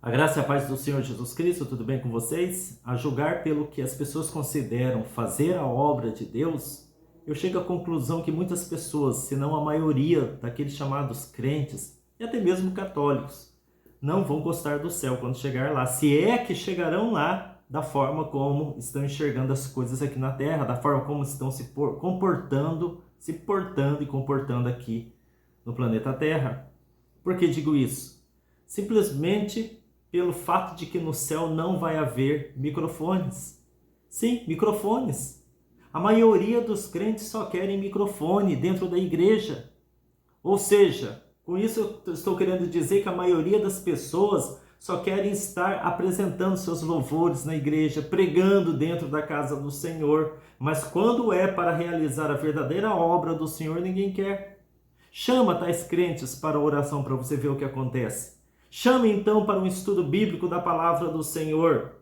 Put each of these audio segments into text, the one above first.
A graça e a paz do Senhor Jesus Cristo, tudo bem com vocês? A julgar pelo que as pessoas consideram fazer a obra de Deus, eu chego à conclusão que muitas pessoas, se não a maioria daqueles chamados crentes, e até mesmo católicos, não vão gostar do céu quando chegar lá, se é que chegarão lá da forma como estão enxergando as coisas aqui na Terra, da forma como estão se portando e comportando aqui no planeta Terra. Por que digo isso? Simplesmente pelo fato de que no céu não vai haver microfones. Sim, microfones. A maioria dos crentes só querem microfone dentro da igreja. Ou seja, com isso eu estou querendo dizer que a maioria das pessoas só querem estar apresentando seus louvores na igreja, pregando dentro da casa do Senhor. Mas quando é para realizar a verdadeira obra do Senhor, ninguém quer. Chama tais crentes para a oração para você ver o que acontece. Chame então para um estudo bíblico da palavra do Senhor.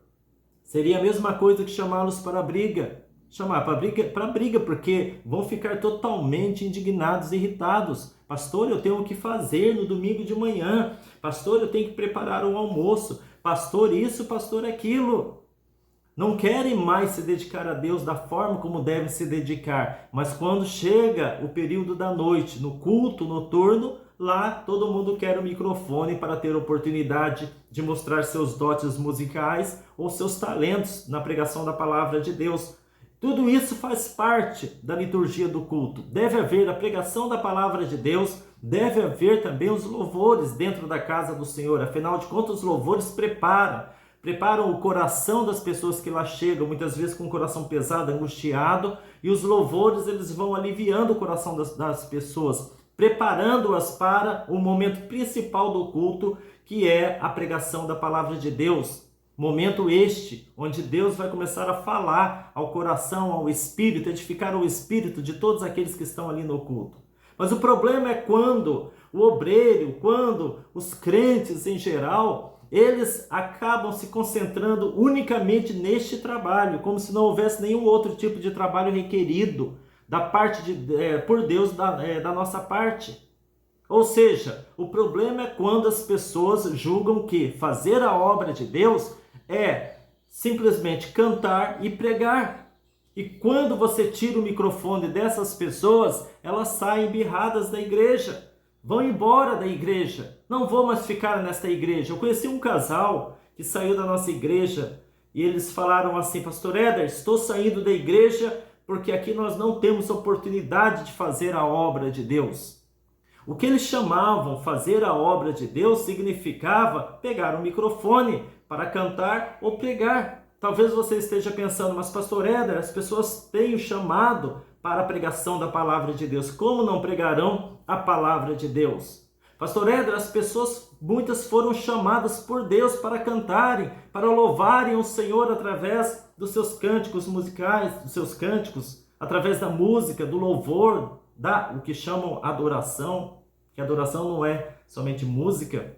Seria a mesma coisa que chamá-los para a briga. Chamar para a briga, porque vão ficar totalmente indignados e irritados. Pastor, eu tenho o que fazer no domingo de manhã. Pastor, eu tenho que preparar um almoço. Pastor, isso, pastor, aquilo. Não querem mais se dedicar a Deus da forma como devem se dedicar. Mas quando chega o período da noite, no culto noturno, lá todo mundo quer o microfone para ter oportunidade de mostrar seus dotes musicais ou seus talentos na pregação da palavra de Deus. Tudo isso faz parte da liturgia do culto. Deve haver a pregação da palavra de Deus, deve haver também os louvores dentro da casa do Senhor. Afinal de contas, os louvores preparam o coração das pessoas que lá chegam, muitas vezes com o coração pesado, angustiado, e os louvores eles vão aliviando o coração das pessoas, preparando-as para o momento principal do culto, que é a pregação da palavra de Deus. Momento este, onde Deus vai começar a falar ao coração, ao espírito, edificar o espírito de todos aqueles que estão ali no culto. Mas o problema é quando o obreiro, quando os crentes em geral, eles acabam se concentrando unicamente neste trabalho, como se não houvesse nenhum outro tipo de trabalho requerido da parte por Deus da nossa parte. Ou seja, o problema é quando as pessoas julgam que fazer a obra de Deus é simplesmente cantar e pregar. E quando você tira o microfone dessas pessoas, elas saem birradas da igreja, vão embora da igreja, não vou mais ficar nesta igreja. Eu conheci um casal que saiu da nossa igreja e eles falaram assim: Pastor Éder, estou saindo da igreja porque aqui nós não temos oportunidade de fazer a obra de Deus. O que eles chamavam fazer a obra de Deus significava pegar um microfone para cantar ou pregar. Talvez você esteja pensando, mas Pastor Éder, as pessoas têm o chamado para a pregação da palavra de Deus. Como não pregarão a palavra de Deus? Pastor Éder, as pessoas, muitas foram chamadas por Deus para cantarem, para louvarem o Senhor através dos seus cânticos musicais, dos seus cânticos, através da música, do louvor, o que chamam adoração, que adoração não é somente música.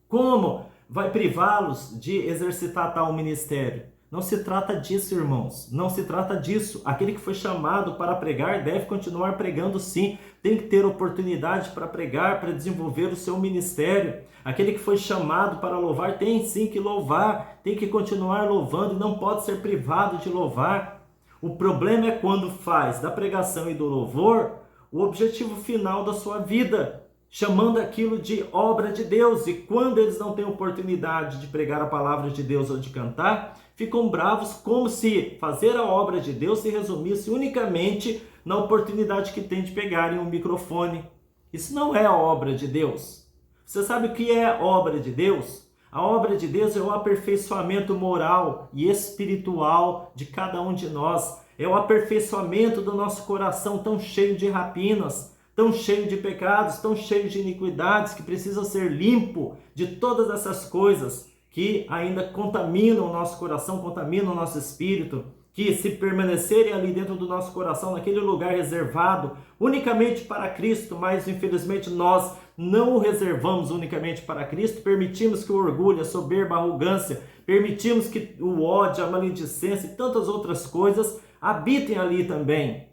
Como vai privá-los de exercitar tal ministério? Não se trata disso, irmãos, não se trata disso. Aquele que foi chamado para pregar deve continuar pregando sim, tem que ter oportunidade para pregar, para desenvolver o seu ministério. Aquele que foi chamado para louvar tem sim que louvar, tem que continuar louvando e não pode ser privado de louvar. O problema é quando faz da pregação e do louvor o objetivo final da sua vida, chamando aquilo de obra de Deus. E quando eles não têm oportunidade de pregar a palavra de Deus ou de cantar, ficam bravos, como se fazer a obra de Deus se resumisse unicamente na oportunidade que tem de pegarem um microfone. Isso não é a obra de Deus. Você sabe o que é a obra de Deus? A obra de Deus é o aperfeiçoamento moral e espiritual de cada um de nós. É o aperfeiçoamento do nosso coração tão cheio de rapinas, tão cheio de pecados, tão cheio de iniquidades, que precisa ser limpo de todas essas coisas que ainda contaminam o nosso coração, contaminam o nosso espírito, que se permanecerem ali dentro do nosso coração, naquele lugar reservado unicamente para Cristo, mas infelizmente nós não o reservamos unicamente para Cristo, permitimos que o orgulho, a soberba, a arrogância, permitimos que o ódio, a maledicência e tantas outras coisas habitem ali também.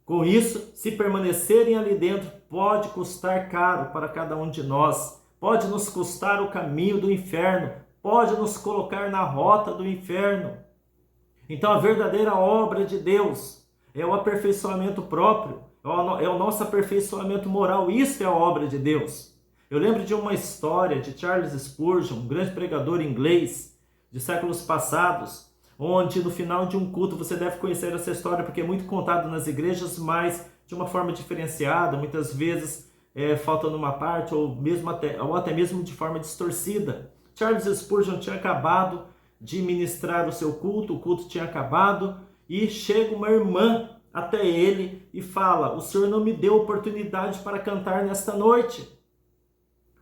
Com isso, se permanecerem ali dentro, pode custar caro para cada um de nós. pode nos custar o caminho do inferno, pode nos colocar na rota do inferno. Então a verdadeira obra de Deus é o aperfeiçoamento próprio, é o nosso aperfeiçoamento moral, isso é a obra de Deus. Eu lembro de uma história de Charles Spurgeon, um grande pregador inglês de séculos passados, onde no final de um culto, você deve conhecer essa história porque é muito contado nas igrejas, mas de uma forma diferenciada, muitas vezes faltando uma parte ou até mesmo de forma distorcida. Charles Spurgeon tinha acabado de ministrar o seu culto, o culto tinha acabado e chega uma irmã até ele e fala: o Senhor não me deu oportunidade para cantar nesta noite.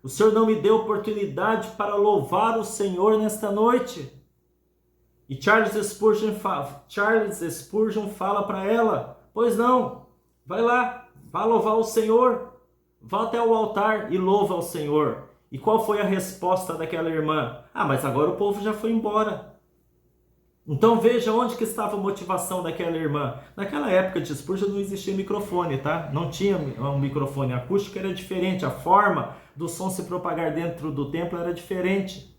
O Senhor não me deu oportunidade para louvar o Senhor nesta noite. E Charles Spurgeon fala para ela: pois não, vai lá, vá louvar o Senhor, vá até o altar e louva ao Senhor. E qual foi a resposta daquela irmã? Ah, mas agora o povo já foi embora. Então veja onde que estava a motivação daquela irmã. Naquela época de Spurgeon não existia microfone, tá? Não tinha um microfone acústico, era diferente. A forma do som se propagar dentro do templo era diferente.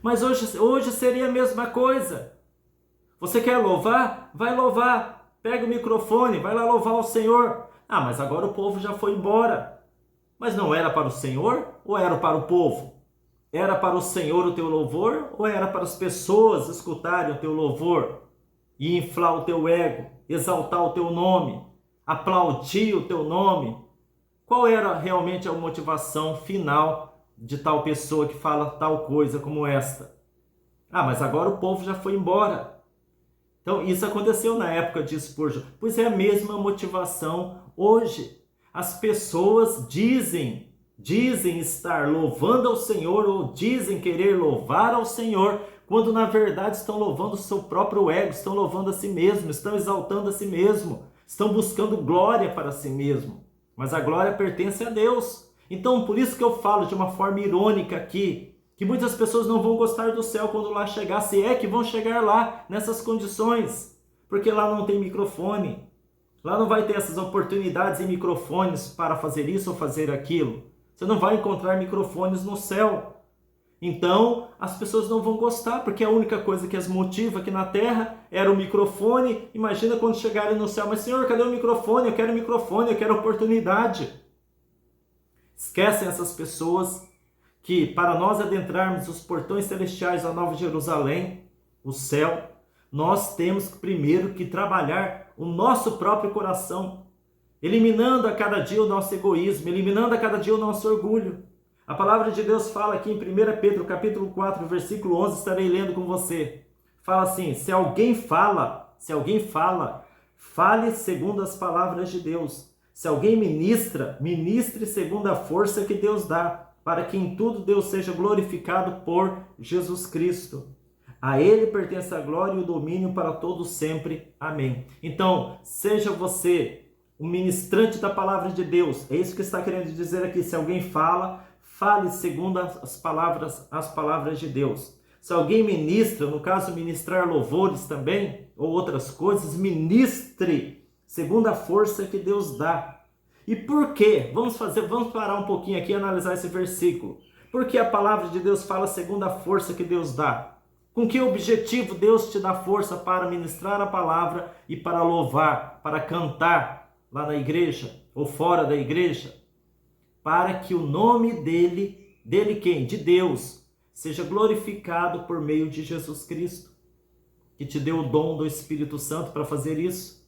Mas hoje seria a mesma coisa. Você quer louvar? Vai louvar. Pega o microfone, vai lá louvar o Senhor. Ah, mas agora o povo já foi embora. Mas não era para o Senhor ou era para o povo? Era para o Senhor o teu louvor ou era para as pessoas escutarem o teu louvor e inflar o teu ego, exaltar o teu nome, aplaudir o teu nome? Qual era realmente a motivação final de tal pessoa que fala tal coisa como esta? Ah, mas agora o povo já foi embora. Então isso aconteceu na época de Spurgeon, pois é a mesma motivação hoje. As pessoas dizem estar louvando ao Senhor ou dizem querer louvar ao Senhor, quando na verdade estão louvando o seu próprio ego, estão louvando a si mesmo, estão exaltando a si mesmo, estão buscando glória para si mesmo. Mas a glória pertence a Deus. Então por isso que eu falo de uma forma irônica aqui, que muitas pessoas não vão gostar do céu quando lá chegar, se é que vão chegar lá nessas condições, porque lá não tem microfone. Lá não vai ter essas oportunidades e microfones para fazer isso ou fazer aquilo. Você não vai encontrar microfones no céu. Então, as pessoas não vão gostar, porque a única coisa que as motiva aqui na terra era o microfone. Imagina quando chegarem no céu: mas Senhor, cadê o microfone? Eu quero microfone, eu quero oportunidade. Esquecem essas pessoas que, para nós adentrarmos os portões celestiais da Nova Jerusalém, o céu, nós temos primeiro que trabalhar o nosso próprio coração, eliminando a cada dia o nosso egoísmo, eliminando a cada dia o nosso orgulho. A palavra de Deus fala aqui em 1 Pedro, capítulo 4, versículo 11, estarei lendo com você. Fala assim: se alguém fala, fale segundo as palavras de Deus. Se alguém ministra, ministre segundo a força que Deus dá, para que em tudo Deus seja glorificado por Jesus Cristo. A Ele pertence a glória e o domínio para todos sempre. Amém. Então, seja você um ministrante da palavra de Deus. É isso que está querendo dizer aqui. Se alguém fala, fale segundo as palavras de Deus. Se alguém ministra, no caso ministrar louvores também, ou outras coisas, ministre segundo a força que Deus dá. E por quê? Vamos parar um pouquinho aqui e analisar esse versículo. Por que a palavra de Deus fala segundo a força que Deus dá? Com que objetivo Deus te dá força para ministrar a palavra e para louvar, para cantar lá na igreja ou fora da igreja? Para que o nome dele quem? De Deus, seja glorificado por meio de Jesus Cristo, que te deu o dom do Espírito Santo para fazer isso.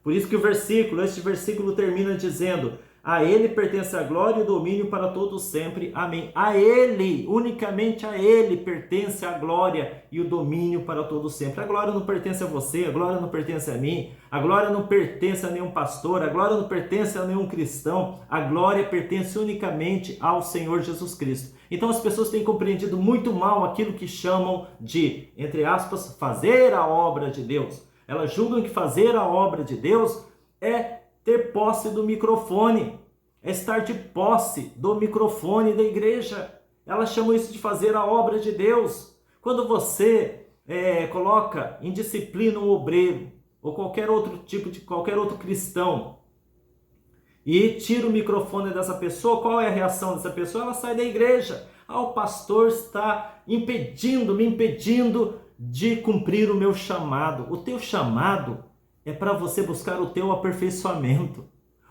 Por isso que este versículo termina dizendo: a Ele pertence a glória e o domínio para todos sempre. Amém. A Ele, unicamente a Ele pertence a glória e o domínio para todos sempre. A glória não pertence a você, a glória não pertence a mim, a glória não pertence a nenhum pastor, a glória não pertence a nenhum cristão, a glória pertence unicamente ao Senhor Jesus Cristo. Então as pessoas têm compreendido muito mal aquilo que chamam de, entre aspas, fazer a obra de Deus. Elas julgam que fazer a obra de Deus é ter posse do microfone, é estar de posse do microfone da igreja. Elas chamam isso de fazer a obra de Deus. Quando você coloca em disciplina um obreiro ou qualquer outro cristão e tira o microfone dessa pessoa, qual é a reação dessa pessoa? Ela sai da igreja. O pastor está me impedindo de cumprir o meu chamado. O teu chamado é para você buscar o teu aperfeiçoamento.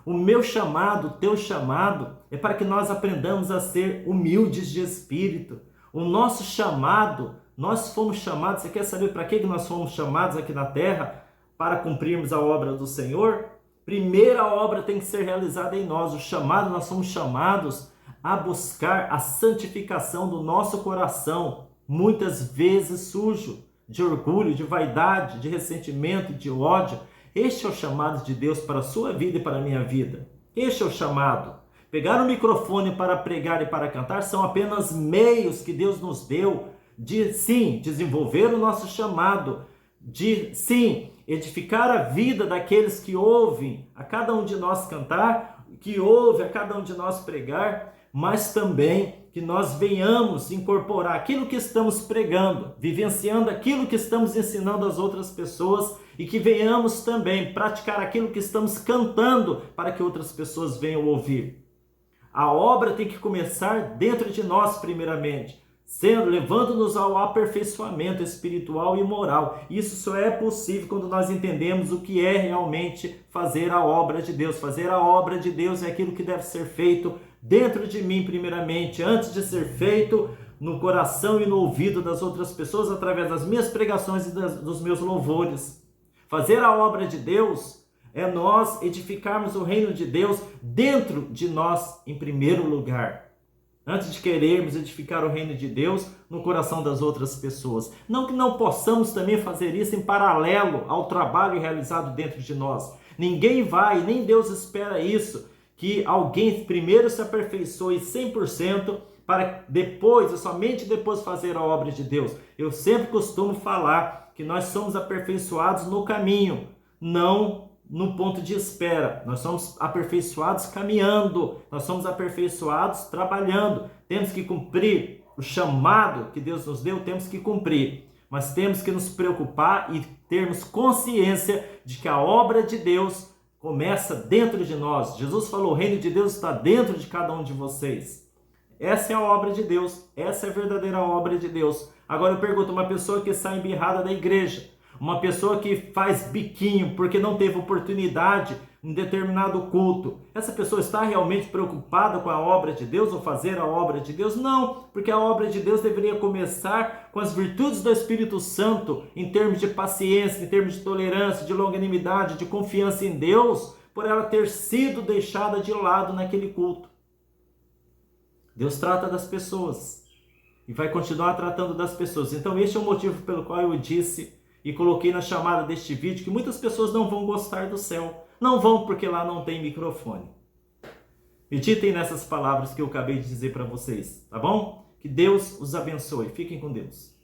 O meu chamado, o teu chamado é para que nós aprendamos a ser humildes de espírito. O nosso chamado, nós fomos chamados, você quer saber para que nós fomos chamados aqui na terra? Para cumprirmos a obra do Senhor? Primeira obra tem que ser realizada em nós. O chamado, nós somos chamados a buscar a santificação do nosso coração, muitas vezes sujo, de orgulho, de vaidade, de ressentimento, de ódio. Este é o chamado de Deus para a sua vida e para a minha vida. Este é o chamado. Pegar o microfone para pregar e para cantar são apenas meios que Deus nos deu de, sim, desenvolver o nosso chamado, de, sim, edificar a vida daqueles que ouvem a cada um de nós cantar, que ouve a cada um de nós pregar, mas também que nós venhamos incorporar aquilo que estamos pregando, vivenciando aquilo que estamos ensinando às outras pessoas e que venhamos também praticar aquilo que estamos cantando para que outras pessoas venham ouvir. A obra tem que começar dentro de nós primeiramente, levando-nos ao aperfeiçoamento espiritual e moral. Isso só é possível quando nós entendemos o que é realmente fazer a obra de Deus. Fazer a obra de Deus é aquilo que deve ser feito dentro de mim primeiramente, antes de ser feito no coração e no ouvido das outras pessoas, através das minhas pregações e dos meus louvores. Fazer a obra de Deus é nós edificarmos o reino de Deus dentro de nós em primeiro lugar, antes de querermos edificar o reino de Deus no coração das outras pessoas. Não que não possamos também fazer isso em paralelo ao trabalho realizado dentro de nós. Ninguém vai, nem Deus espera isso, que alguém primeiro se aperfeiçoe 100% para depois, ou somente depois, fazer a obra de Deus. Eu sempre costumo falar que nós somos aperfeiçoados no caminho, não no ponto de espera. Nós somos aperfeiçoados caminhando, nós somos aperfeiçoados trabalhando. Temos que cumprir o chamado que Deus nos deu, temos que cumprir. Mas temos que nos preocupar e termos consciência de que a obra de Deus começa dentro de nós. Jesus falou, o reino de Deus está dentro de cada um de vocês. Essa é a obra de Deus, essa é a verdadeira obra de Deus. Agora eu pergunto, uma pessoa que sai embirrada da igreja, uma pessoa que faz biquinho porque não teve oportunidade em determinado culto, essa pessoa está realmente preocupada com a obra de Deus ou fazer a obra de Deus? Não, porque a obra de Deus deveria começar com as virtudes do Espírito Santo, em termos de paciência, em termos de tolerância, de longanimidade, de confiança em Deus, por ela ter sido deixada de lado naquele culto. Deus trata das pessoas e vai continuar tratando das pessoas. Então este é o motivo pelo qual eu disse e coloquei na chamada deste vídeo que muitas pessoas não vão gostar do céu. Não vão porque lá não tem microfone. Meditem nessas palavras que eu acabei de dizer para vocês, tá bom? Que Deus os abençoe. Fiquem com Deus.